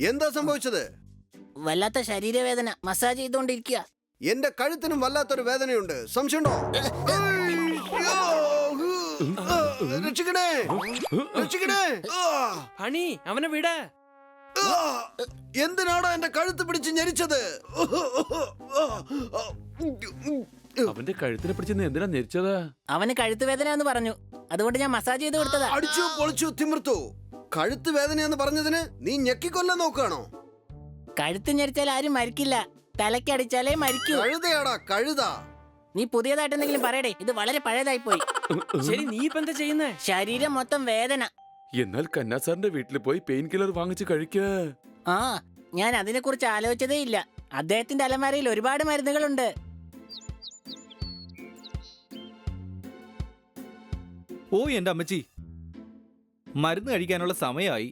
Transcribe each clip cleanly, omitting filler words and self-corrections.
എന്താ സംഭവിച്ചത്? വല്ലാത്ത ശരീരവേദന, മസാജ് ചെയ്തോണ്ടിരിക്കുക. എന്റെ കഴുത്തിനും വല്ലാത്തൊരു വേദനയുണ്ട്. സംശയമുണ്ടോ? രക്ഷിക്കണേ, രക്ഷിക്കണേ. ഹണി, അവനെ വിട. എന്തിനാണോ എന്റെ കഴുത്ത് പിടിച്ച് ഞെരിച്ചത്? അവന്റെ കഴുത്തിനെ പിടിച്ച് എന്തിനാ ഞെരിച്ചത്? അവന് കഴുത്ത് വേദന എന്ന് പറഞ്ഞു, അതുകൊണ്ട് ഞാൻ മസാജ് ചെയ്ത് കൊടുത്തതാ. അടിച്ചു പൊളിച്ചു തിമിർത്തു. കഴുത്ത് വേദനയെന്ന് പറഞ്ഞതിന് നീ ഞെക്കിക്കൊല്ലാൻ നോക്കുകയാണോ? കഴുത്ത് ഞെരിച്ചാൽ ആരും മരിക്കില്ല, തലക്കടിച്ചാലേ മരിക്കൂ. കഴുതയാടാ കഴുത. നീ പുതിയതായിട്ട് എന്തെങ്കിലും പറയടേ, ഇത് വളരെ പഴയതായി പോയി. ശരി, നീ ഇപ്പൊ എന്താ ചെയ്യുന്നേ? ശരീരം മൊത്തം വേദന. എന്നാൽ കന്നാസാറിന്റെ വീട്ടിൽ പോയി പെയിൻ കില്ലർ വാങ്ങിച്ച് കഴിക്ക. ആ, ഞാൻ അതിനെ കുറിച്ച് ആലോചിച്ചതേ ഇല്ല. അദ്ദേഹത്തിന്റെ അലമാരയിൽ ഒരുപാട് മരുന്നുകളുണ്ട്. ഓ എന്റെ അമ്മച്ചി, മരുന്ന് കഴിക്കാനുള്ള സമയമായി.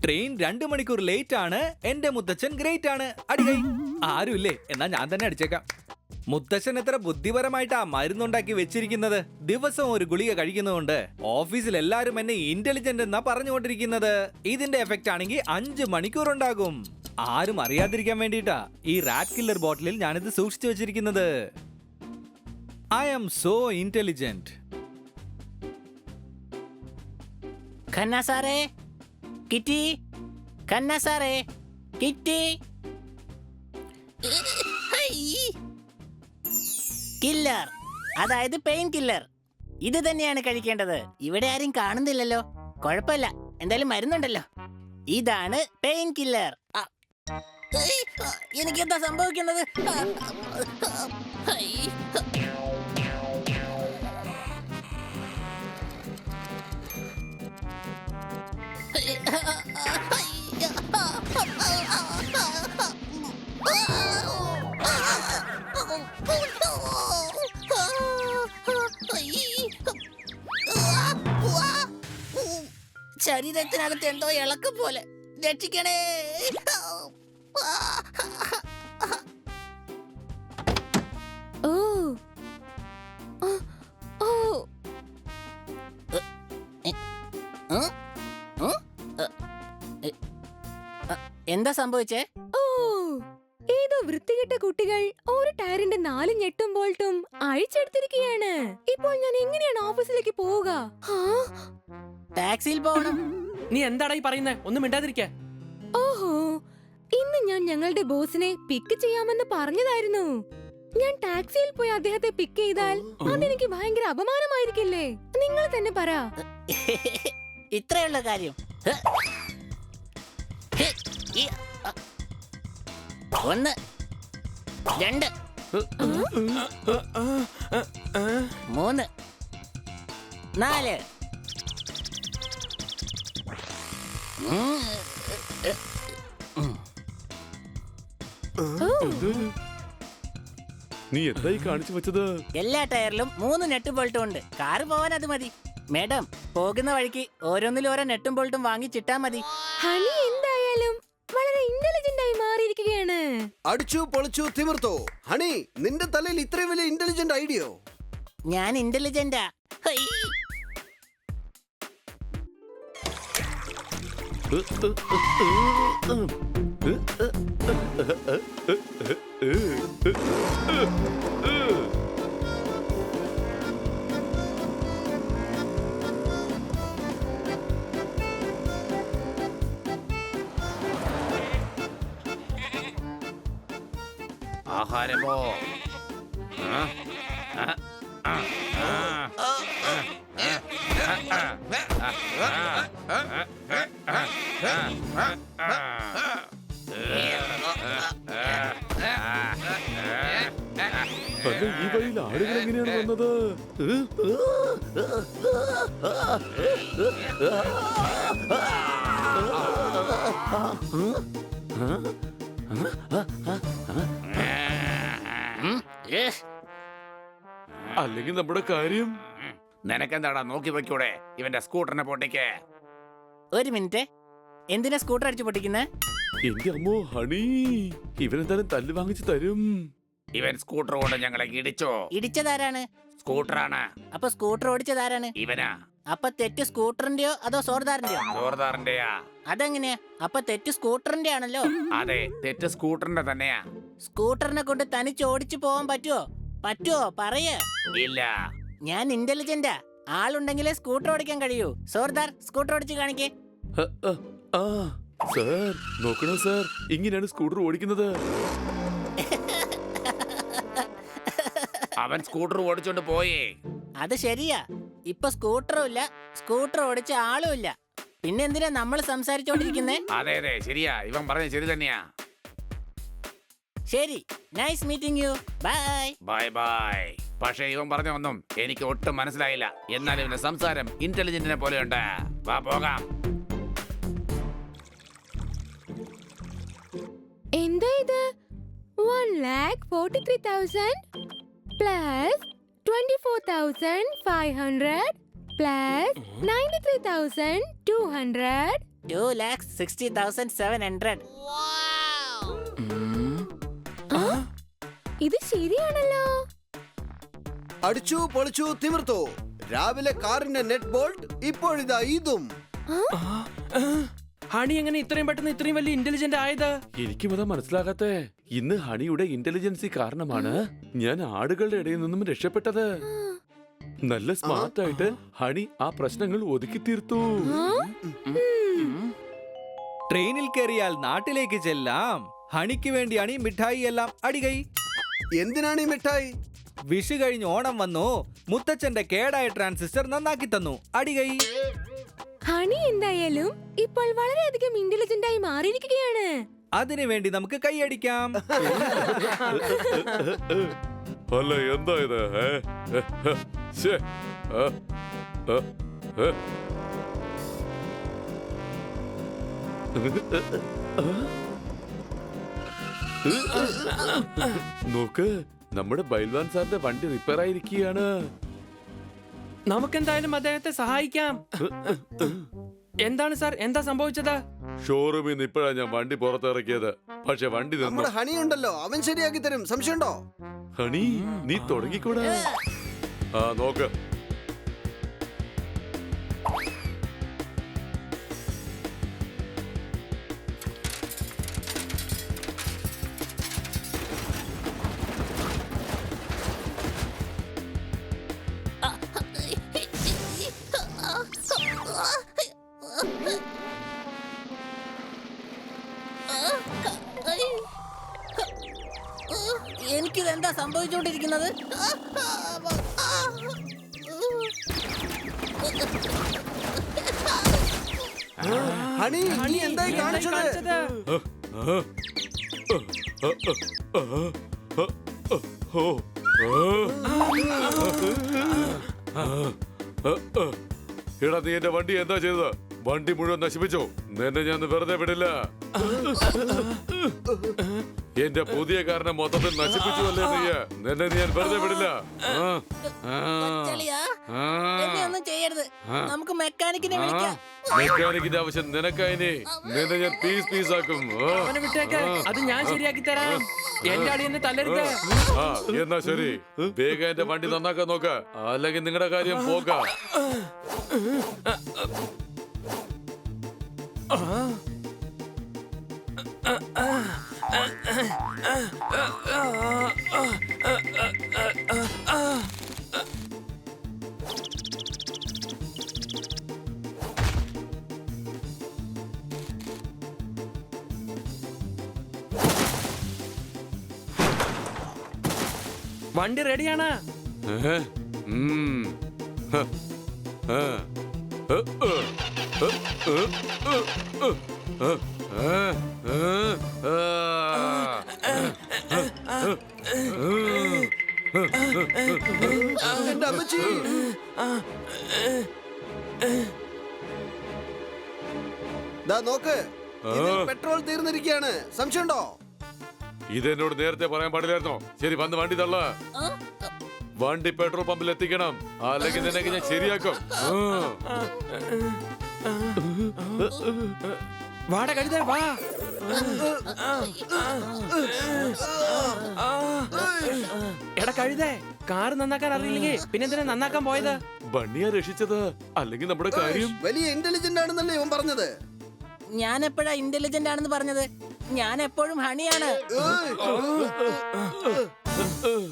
ട്രെയിൻ 2 മണിക്കൂർ ലേറ്റ് ആണ്. എന്റെ മുത്തച്ഛൻ ഗ്രേറ്റ് ആണ്. അടികൈ ആരുമില്ലേ? എന്നാ ഞാൻ തന്നെ അടിച്ചേക്കാം. മുത്തച്ഛൻ എത്ര ബുദ്ധിപരമായിട്ടാ മരുന്നുണ്ടാക്കി വെച്ചിരിക്കുന്നത്. ദിവസം ഒരു ഗുളിക കഴിക്കുന്നതുകൊണ്ട് ഓഫീസിൽ എല്ലാരും എന്നെ ഇന്റലിജന്റ് എന്നാ പറഞ്ഞുകൊണ്ടിരിക്കുന്നത്. ഇതിന്റെ എഫക്റ്റ് ആണെങ്കിൽ 5 മണിക്കൂർ ഉണ്ടാകും. ആരും അറിയാതിരിക്കാൻ വേണ്ടിട്ടാ ഈ റാറ്റ് കില്ലർ ബോട്ടിലിൽ ഞാനിത് സൂക്ഷിച്ചു വെച്ചിരിക്കുന്നത്. I am so intelligent. Khanna സാറേ, കിറ്റി, ഖന്ന സാറേ, കിറ്റി. കില്ലർ, അതായത് പെയിൻ കില്ലർ. ഇത് തന്നെയാണ് കഴിക്കേണ്ടത്. ഇവിടെ ആരും കാണുന്നില്ലല്ലോ. കുഴപ്പമില്ല, എന്തായാലും മരുന്നുണ്ടല്ലോ. ഇതാണ് പെയിൻ കില്ലർ. എനിക്കെന്താ സംഭവിക്കുന്നത്? ശരീരത്തിനകത്ത് എന്തോ ഇളക്കം പോലെ. രക്ഷിക്കണേ. ഓ ഓ എന്താ സംഭവിച്ചേ? ഓ, ഏതോ വൃത്തികെട്ട കുട്ടികൾ ഒരു ടയറിന്റെ 4 ഞെട്ടും ബോൾട്ടും അഴിച്ചെടുത്തിരിക്കുകയാണ്. ഇപ്പോൾ ഞാൻ എങ്ങനെയാണ് ഓഫീസിലേക്ക് പോവുക? ടാക്സിയിൽ പോകണം. നീ എന്താടാ ഈ പറയുന്നേ? ഒന്നും മിണ്ടാതിരിക്ക. ഓഹോ, ഇന്ന് ഞാൻ ഞങ്ങളുടെ ബോസിനെ പിക്ക് ചെയ്യാമെന്ന് പറഞ്ഞതായിരുന്നു. ഞാൻ ടാക്സിയിൽ പോയി അദ്ദേഹത്തെ പിക്ക് ചെയ്താൽ അതെനിക്ക് ഭയങ്കര അപമാനമായിരിക്കില്ലേ? നിങ്ങൾ തന്നെ പറ. ഇത്രയുള്ള കാര്യം. 1 2 3 4. നീ എന്തായി കാണിച്ചു വെച്ചത്? എല്ലാ ടയറിലും 3 നെട്ടും ബോൾട്ടും ഉണ്ട്. കാറ് പോവാൻ അത് മതി. മേഡം, പോകുന്ന വഴിക്ക് ഓരോന്നിലും ഓരോ നെട്ടും ബോൾട്ടും വാങ്ങിച്ചിട്ടാ മതി. ഹണി എന്തായാലും വളരെ ഇന്റലിജന്റ് ആയി മാറിയിരിക്കുകയാണ്. അടിച്ചു പൊളിച്ചു തിമിർത്തു. ഹണി, നിന്റെ തലയിൽ ഇത്രയും വലിയ ഇന്റലിജന്റ് ഐഡിയോ? ഞാൻ ഇന്റലിജന്റാ. ആഹാരമോ? അല്ല, ഈ വഴിയിൽ ആളുകൾ എങ്ങനെയാണ് വന്നത്? അല്ലെങ്കിൽ നമ്മുടെ കാര്യം. നിനക്കെന്താടാ നോക്കി വെക്കൂടെ? ഇവന്റെ സ്കൂട്ടറിനെ പൊട്ടിക്ക്. ഒരു മിനിറ്റ്, എന്തിനാ സ്കൂട്ടർ അടിച്ചു പൊട്ടിക്കുന്നേ? എന്റെ അമ്മോ ഹണി, ഇവനെന്തായാലും തല്ല് വാങ്ങിച്ചു തരും. ഇവൻ സ്കൂട്ടർ കൊണ്ട് ഞങ്ങളെ ഇടിച്ചോ. ഇടിച്ചതാരാണ്? സ്കൂട്ടറാണ്. അപ്പൊ സ്കൂട്ടർ ഓടിച്ചതാരാണ്? ഇവനാ. അപ്പൊ തെറ്റ് സ്കൂട്ടറിന്റെയോ അതോ സോർദാറിന്റെയോ? ജോർദാറിന്റെയാ. അതെങ്ങനെയാ? അപ്പൊ തെറ്റ് സ്കൂട്ടറിന്റെ ആണല്ലോ. അതെ, തെറ്റ് സ്കൂട്ടറിന്റെ തന്നെയാ. സ്കൂട്ടറിനെ കൊണ്ട് തനിച്ച് ഓടിച്ചു പോവാൻ പറ്റുമോ പറയേ. ഇല്ല. ഞാൻ ഇന്റലിജന്റാ. ആളുണ്ടെങ്കിലേ സ്കൂട്ടർ ഓടിക്കാൻ കഴിയൂ. സോർദാർ, സ്കൂട്ടർ ഓടിച്ച് കാണിക്കേ. സാർ നോക്കണോ സാർ, ഇങ്ങനെയാണ് സ്കൂട്ടർ ഓടിക്കുന്നത്. അവൻ സ്കൂട്ടർ ഓടിച്ചോണ്ട് പോയേ. അത് ശരിയാ. ഇപ്പൊ സ്കൂട്ടറും ഇല്ല, സ്കൂട്ടർ ഓടിച്ച ആളും ഇല്ല. പിന്നെ എന്തിനാ നമ്മൾ സംസാരിച്ചോണ്ടിരിക്കുന്നേ? അതെ അതെ ശരിയാ, ഇവൻ പറഞ്ഞത് ശരി തന്നെയാ. ശരി, nice meeting you. Bye. Bye bye. പക്ഷേ ഇവൻ പറഞ്ഞ ഒന്നും എനിക്ക് ഒട്ടും മനസ്സിലായില്ല. എന്നാൽ ഇവന്റെ സംസാരം ഇന്റലിജന്റിനെ പോലെയുണ്ട്. വാ പോകാം. എന്താ ഇത്? 1,43,000 പ്ലസ് 24,500 പ്ലസ് 93,200. 2,60,700. ഇത് ശരിയാണല്ലോ. അടിച്ചു പൊളിച്ചു തിമിർത്തു. രാവിലെ കാറിന്റെ നെറ്റ് ബോൾട്ട്, ഇപ്പോഴിതാ ഇതും. ഹണി എങ്ങനെ ഇത്രയും പെട്ടെന്ന് ഇത്രയും വലിയ ഇന്റലിജന്റ് ആയത്? എനിക്കും അതാ മനസ്സിലാകാത്തെ. ഇന്ന് ഹണിയുടെ ഇന്റലിജൻസി കാരണമാണ് ഞാൻ ആടുകളുടെ ഇടയിൽ നിന്നും രക്ഷപ്പെട്ടത്. നല്ല സ്മാർട്ട് ആയിട്ട് ഹണി ആ പ്രശ്നങ്ങൾ ഒതുക്കി തീർത്തു. ട്രെയിനിൽ കയറിയാൽ നാട്ടിലേക്ക് ചെല്ലാം. ഹണിക്ക് വേണ്ടിയാണ് ഈ മിഠായി എല്ലാം. അടികൈ. എന്തിനാണ് ഈ മിഠായി? വിഷു കഴിഞ്ഞ് ഓണം വന്നു. മുത്തച്ഛന്റെ കേടായ ട്രാൻസിസ്റ്റർ നന്നാക്കി തന്നു. അടികൈ. ഹണി എന്തായാലും ഇപ്പോൾ വളരെയധികം ഇന്റലിജന്റ് ആയി മാറിയിരിക്കുകയാണ്. അതിനു വേണ്ടി നമുക്ക് കൈയടിക്കാം. അല്ല എന്താ ഇത്? നോക്ക്, നമ്മുടെ ബൈൽവാൻ സാറിന്റെ വണ്ടി റിപ്പയർ ആയിരിക്കുകയാണ്. നമുക്കെന്തായാലും അദ്ദേഹത്തെ സഹായിക്കാം. എന്താണ് സാർ, എന്താ സംഭവിച്ചത്? ഷോറൂമിൽ നിന്ന് ഇപ്പോഴാണ് ഞാൻ വണ്ടി പുറത്തിറക്കിയത്. പക്ഷെ വണ്ടി നിന്നു. നമ്മുടെ ഹണി ഉണ്ടല്ലോ, അവൻ ശരിയാക്കി തരും. സംശയമുണ്ടോ? ഹണി നീ തുടങ്ങിക്കൂടാ. ആ നോക്ക്. എനിക്കിതെന്താ സംഭവിച്ചുകൊണ്ടിരിക്കുന്നത്? ഹണി, നീ എന്തായി കാണിച്ചത്? എടാ നീ എന്റെ വണ്ടി എന്താ ചെയ്തത്? വണ്ടി മുഴുവൻ നശിപ്പിച്ചോ? നിന്നെ ഞാൻ വെറുതെ വിടില്ല. എന്റെ പുതിയ കാരനെ മൊത്തത്തിൽ നശിപ്പിച്ചു അല്ലേ നീ? നിന്നെ ഞാൻ വെറുതെ വിടില്ല. കൊച്ചളിയാ, എന്നെ ഒന്നും ചെയ്യരുത്. നമുക്ക് മെക്കാനിക്കിനെ വിളിക്കാം. മെക്കാനിക്കിന്റെ ആവശ്യം നിനക്കായിനി. നിന്നെ ഞാൻ പീസ് ആക്കും. അവനെ വിട്ടേക്ക്, അത് ഞാൻ ശരിയാക്കി തരാം. എന്റെ അടി എന്നെ തല്ലരുത്. ആ എന്നാ ശരി, വേഗം എന്റെ വണ്ടി നന്നാക്കാൻ നോക്ക, അല്ലെങ്കിൽ നിങ്ങളുടെ കാര്യം പോക്ക. വണ്ടി റെഡിയാണ്. എന്റെ അമ്മച്ചി, ദാ നോക്ക്, ഇതിൽ പെട്രോൾ തീർന്നിരിക്കുകയാണ്. സംശയമുണ്ടോ? ഇതെന്നോട് നേരത്തെ പറയാൻ പാടില്ലായിരുന്നോ? ശരി, വന്ന് വണ്ടി തള്ള. വണ്ടി പെട്രോൾ പമ്പിൽ എത്തിക്കണം, അല്ലെങ്കിൽ നിനക്ക് ഞാൻ ശരിയാക്കും. വാട കഴുത വാ. എടാ കഴുതേ, കാറ് നന്നാക്കാൻ അറിയില്ലെങ്കിൽ പിന്നെ എന്തിനാ നന്നാക്കാൻ പോയത്? ബണ്ണിയാ രക്ഷിച്ചത്, അല്ലെങ്കിൽ നമ്മുടെ കാര്യം. വലിയ ഇന്റലിജന്റ് ആണെന്നല്ലേ ഇവൻ പറഞ്ഞത്. ഞാൻ എപ്പോഴാ ഇന്റലിജന്റ് ആണെന്ന് പറഞ്ഞത്? ഞാൻ എപ്പോഴും ഹണിയാണ്. ഏയ്.